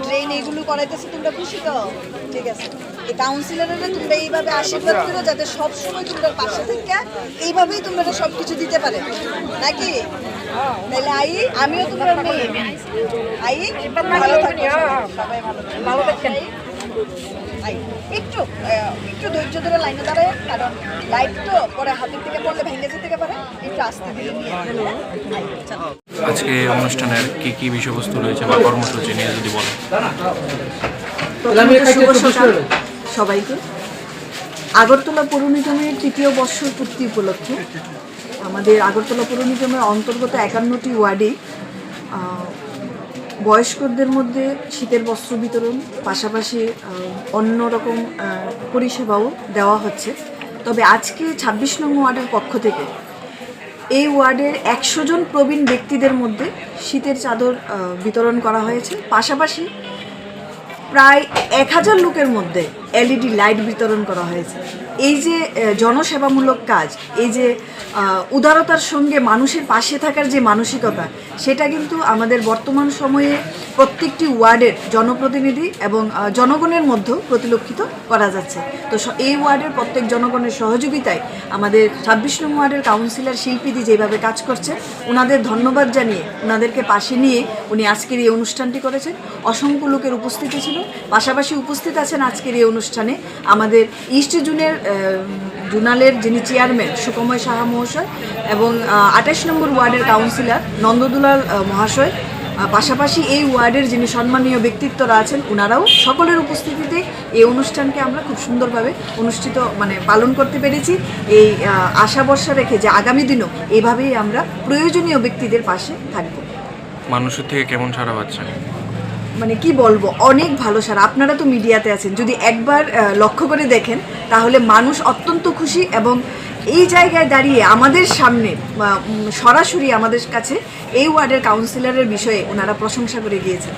Drain এগুলো করাইতেছে, তোমরা খুশি তো? ঠিক আছে, এই কাউন্সিলররা তোমরা এইভাবে আশীর্বাদ করো যাতে সবসময় তোমরা পাশে থেকে এইভাবেই তোমরা সব কিছু দিতে পারে নাকি? তাহলে আমিও তোমার মেয়ে ভালো থাকো, সবাই ভালো থাকবেন। একটু একটু ধৈর্য ধরে লাইনে দাঁড়ায়, কারণ লাইট তো পরে হাতের থেকে পড়লে ভেঙে যেতে পারে, একটু আস্তে ধীরে নিয়ে। আজকে অনুষ্ঠানের কি কি বিষয়বস্তু রয়েছে বা কর্মসূচি নিয়ে যদি বলেন। সবাইকে আগরতলা পৌর নিগমের ৩য় বর্ষর পূর্তি উপলক্ষে আমাদের আগরতলা পৌর নিগমের অন্তর্গত ৫১টি ওয়ার্ডে বয়স্কদের মধ্যে শীতের বস্ত্র বিতরণ, পাশাপাশি অন্যরকম পরিষেবাও দেওয়া হচ্ছে। তবে আজকে ২৬ নং ওয়ার্ডের পক্ষ থেকে এই ওয়ার্ডের ১০০ জন প্রবীণ ব্যক্তিদের মধ্যে শীতের চাদর বিতরণ করা হয়েছে। পাশাপাশি প্রায় ১০০০ লোকের মধ্যে এলইডি লাইট বিতরণ করা হয়েছে। এই যে জনসেবামূলক কাজ, এই যে উদারতার সঙ্গে মানুষের পাশে থাকার যে মানসিকতা, সেটা কিন্তু আমাদের বর্তমান সময়ে প্রত্যেকটি ওয়ার্ডের জনপ্রতিনিধি এবং জনগণের মধ্যেও পরিলক্ষিত করা যাচ্ছে। তো এই ওয়ার্ডের প্রত্যেক জনগণের সহযোগিতায় আমাদের ২৬ নং ওয়ার্ডের কাউন্সিলর শিল্পীদি যেভাবে কাজ করছে, ওনাদের ধন্যবাদ জানিয়ে, ওনাদেরকে পাশে নিয়ে উনি আজকের এই অনুষ্ঠানটি করেছেন। অসংখ্য লোকের উপস্থিতি ছিল। পাশাপাশি উপস্থিত আছেন আজকের এই অনুষ্ঠানে আমাদের ইস্ট জোনালের যিনি চেয়ারম্যান সুকময় সাহা মহাশয় এবং ২৮ নম্বর ওয়ার্ডের কাউন্সিলর নন্দদুলাল মহাশয়, পাশাপাশি এই ওয়ার্ডের যিনি সম্মানীয় ব্যক্তিত্বরা আছেন ওনারাও, সকলের উপস্থিতিতে এই অনুষ্ঠানকে আমরা খুব সুন্দরভাবে পালন করতে পেরেছি। এই আশা ভরসা রেখে যে আগামী দিনও এইভাবেই আমরা প্রয়োজনীয় ব্যক্তিদের পাশে থাকব। মানুষের থেকে কেমন সাড়া পাচ্ছেন? কি বলবো, অনেক ভালো সারা। আপনারা তো মিডিয়াতে আছেন, যদি একবার লক্ষ্য করে দেখেন তাহলে মানুষ অত্যন্ত খুশি এবং এই জায়গায় দাঁড়িয়ে আমাদের সামনে সরাসরি আমাদের কাছে এই ওয়ার্ডের কাউন্সিলরের বিষয়ে ওনারা প্রশংসা করে গিয়েছেন।